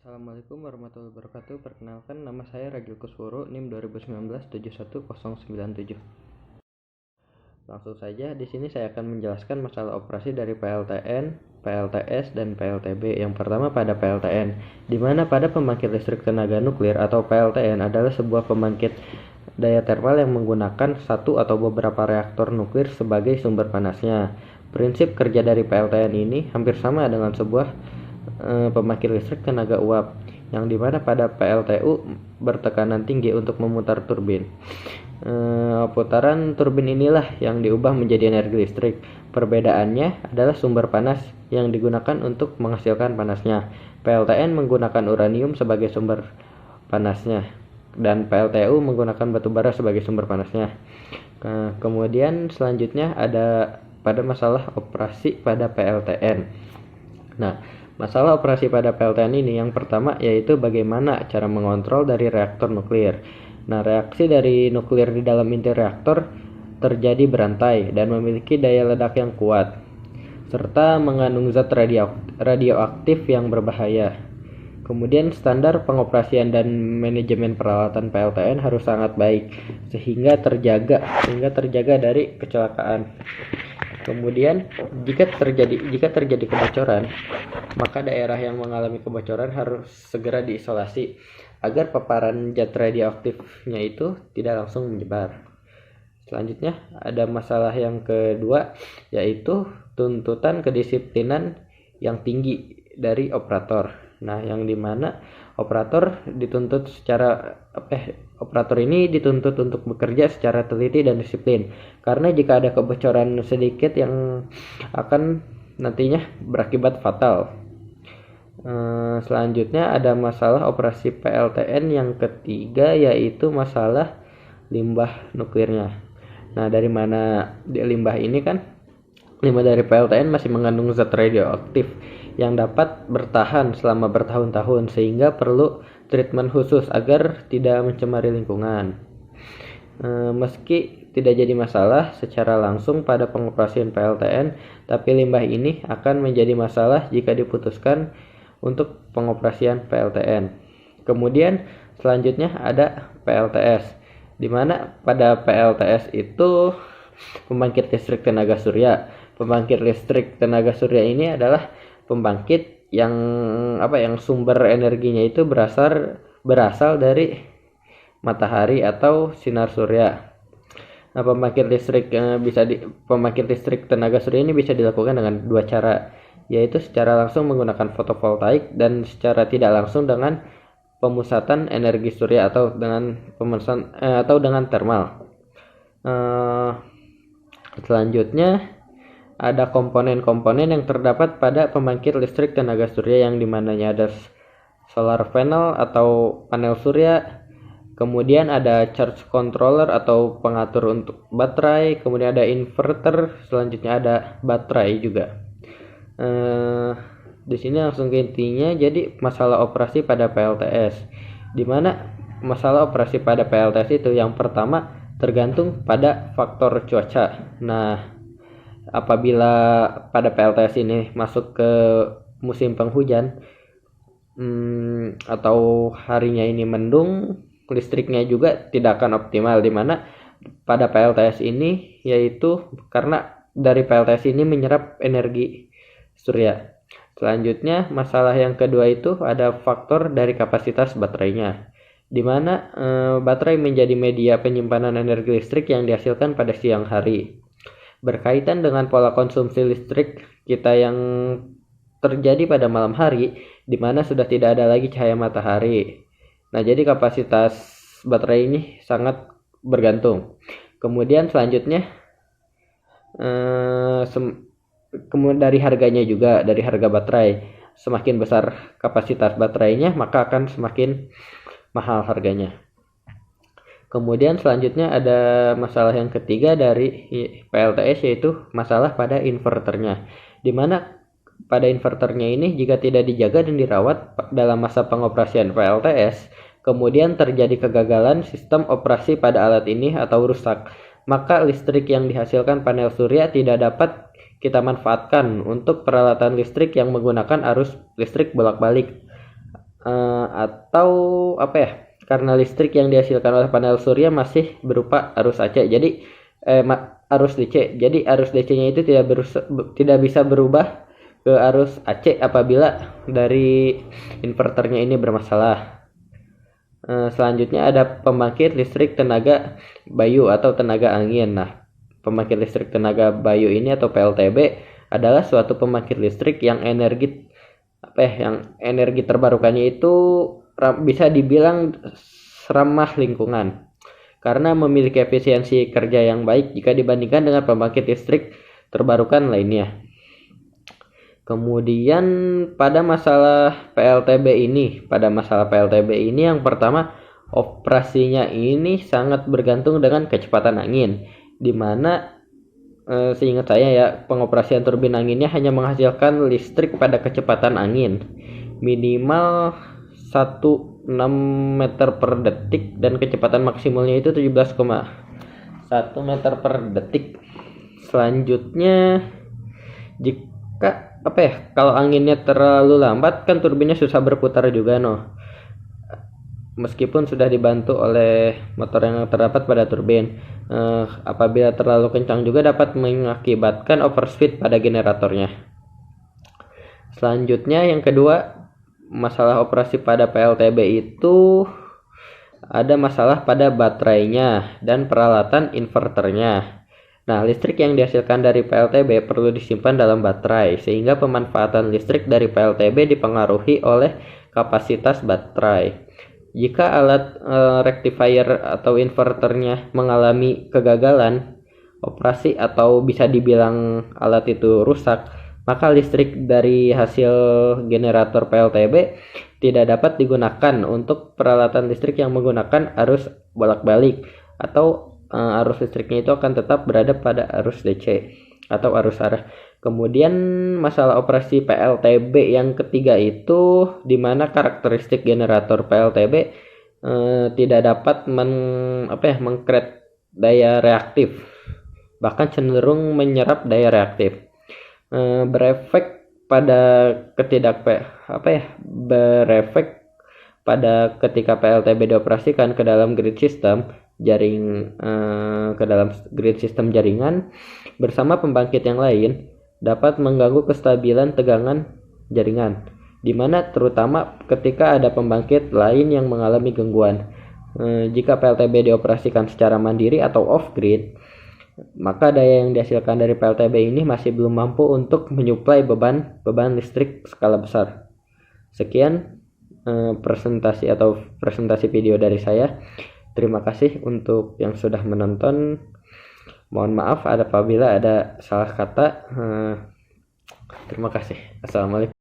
Assalamualaikum warahmatullahi wabarakatuh. Perkenalkan, nama saya Ragil Kusworo, NIM 2019 71097. Langsung saja, di sini saya akan menjelaskan masalah operasi dari PLTN, PLTS, dan PLTB. Yang pertama pada PLTN, di mana pada pembangkit listrik tenaga nuklir atau PLTN adalah sebuah pembangkit daya termal yang menggunakan satu atau beberapa reaktor nuklir sebagai sumber panasnya. Prinsip kerja dari PLTN ini hampir sama dengan sebuah pembangkit listrik tenaga uap, yang dimana pada PLTU bertekanan tinggi untuk memutar turbin. Putaran turbin inilah yang diubah menjadi energi listrik. Perbedaannya adalah sumber panas yang digunakan untuk menghasilkan panasnya. PLTN menggunakan uranium sebagai sumber panasnya, dan PLTU menggunakan batu bara sebagai sumber panasnya. Kemudian selanjutnya ada pada masalah operasi pada PLTN. Nah, masalah operasi pada PLTN ini yang pertama yaitu bagaimana cara mengontrol dari reaktor nuklir. Nah, reaksi dari nuklir di dalam inti reaktor terjadi berantai dan memiliki daya ledak yang kuat, serta mengandung zat radioaktif yang berbahaya. Kemudian standar pengoperasian dan manajemen peralatan PLTN harus sangat baik sehingga terjaga dari kecelakaan. Kemudian jika terjadi kebocoran, maka daerah yang mengalami kebocoran harus segera diisolasi agar paparan zat radioaktifnya itu tidak langsung menyebar. Selanjutnya ada masalah yang kedua, yaitu tuntutan kedisiplinan yang tinggi dari operator. Nah, yang dimana operator ini dituntut untuk bekerja secara teliti dan disiplin, karena jika ada kebocoran sedikit yang akan nantinya berakibat fatal. Selanjutnya ada masalah operasi PLTN yang ketiga, yaitu masalah limbah nuklirnya. Nah, dari mana limbah ini kan? Limbah dari PLTN masih mengandung zat radioaktif yang dapat bertahan selama bertahun-tahun, sehingga perlu treatment khusus agar tidak mencemari lingkungan. Meski tidak jadi masalah secara langsung pada pengoperasian PLTN, tapi limbah ini akan menjadi masalah jika diputuskan untuk pengoperasian PLTN. Kemudian selanjutnya ada PLTS, di mana pada PLTS itu pembangkit listrik tenaga surya. Pembangkit listrik tenaga surya ini adalah pembangkit yang sumber energinya itu berasal dari matahari atau sinar surya. Nah, pembangkit listrik tenaga surya ini bisa dilakukan dengan dua cara, yaitu secara langsung menggunakan fotovoltaik dan secara tidak langsung dengan pemusatan energi surya atau dengan thermal. Selanjutnya ada komponen-komponen yang terdapat pada pembangkit listrik tenaga surya, yang dimananya ada solar panel atau panel surya, kemudian ada charge controller atau pengatur untuk baterai, kemudian ada inverter, selanjutnya ada baterai juga. Di sini langsung ke intinya. Jadi masalah operasi pada PLTS, di mana masalah operasi pada PLTS itu yang pertama tergantung pada faktor cuaca. Nah, apabila pada PLTS ini masuk ke musim penghujan atau harinya ini mendung, listriknya juga tidak akan optimal, di mana pada PLTS ini yaitu karena dari PLTS ini menyerap energi surya. Selanjutnya masalah yang kedua itu ada faktor dari kapasitas baterainya, di mana baterai menjadi media penyimpanan energi listrik yang dihasilkan pada siang hari. Berkaitan dengan pola konsumsi listrik kita yang terjadi pada malam hari, di mana sudah tidak ada lagi cahaya matahari. Nah, jadi kapasitas baterai ini sangat bergantung. Kemudian selanjutnya dari harganya juga, dari harga baterai. Semakin besar kapasitas baterainya, maka akan semakin mahal harganya. Kemudian selanjutnya ada masalah yang ketiga dari PLTS, yaitu masalah pada inverternya, di mana pada inverternya ini jika tidak dijaga dan dirawat dalam masa pengoperasian PLTS, kemudian terjadi kegagalan sistem operasi pada alat ini atau rusak, maka listrik yang dihasilkan panel surya tidak dapat kita manfaatkan untuk peralatan listrik yang menggunakan arus listrik bolak-balik atau apa ya? Karena listrik yang dihasilkan oleh panel surya masih berupa arus AC. Jadi arus DC. Jadi arus DC-nya itu tidak bisa berubah ke arus AC apabila dari inverternya ini bermasalah. Selanjutnya ada pembangkit listrik tenaga bayu atau tenaga angin. Nah, pembangkit listrik tenaga bayu ini atau PLTB adalah suatu pembangkit listrik yang energi terbarukannya itu bisa dibilang ramah lingkungan karena memiliki efisiensi kerja yang baik jika dibandingkan dengan pembangkit listrik terbarukan lainnya. Kemudian pada masalah PLTB ini yang pertama, operasinya ini sangat bergantung dengan kecepatan angin, di mana seingat saya ya, pengoperasian turbin anginnya hanya menghasilkan listrik pada kecepatan angin minimal 16 meter per detik dan kecepatan maksimalnya itu 17,1 meter per detik. Selanjutnya, jika kalau anginnya terlalu lambat kan turbinnya susah berputar juga meskipun sudah dibantu oleh motor yang terdapat pada turbin. Apabila terlalu kencang juga dapat mengakibatkan overspeed pada generatornya. Selanjutnya yang kedua, masalah operasi pada PLTB itu ada masalah pada baterainya dan peralatan inverternya. Nah, listrik yang dihasilkan dari PLTB perlu disimpan dalam baterai, sehingga pemanfaatan listrik dari PLTB dipengaruhi oleh kapasitas baterai. Jika alat rectifier atau inverternya mengalami kegagalan operasi atau bisa dibilang alat itu rusak, maka listrik dari hasil generator PLTB tidak dapat digunakan untuk peralatan listrik yang menggunakan arus bolak-balik, atau arus listriknya itu akan tetap berada pada arus DC atau arus arah. Kemudian masalah operasi PLTB yang ketiga itu di mana karakteristik generator PLTB tidak dapat mengkreat daya reaktif, bahkan cenderung menyerap daya reaktif. Berefek pada ketika PLTB dioperasikan ke dalam grid sistem jaringan bersama pembangkit yang lain, dapat mengganggu kestabilan tegangan jaringan, di mana terutama ketika ada pembangkit lain yang mengalami gangguan. Jika PLTB dioperasikan secara mandiri atau off-grid, maka daya yang dihasilkan dari PLTB ini masih belum mampu untuk menyuplai beban listrik skala besar. Sekian presentasi video dari saya. Terima kasih untuk yang sudah menonton. Mohon maaf apabila ada salah kata. Terima kasih. Assalamualaikum.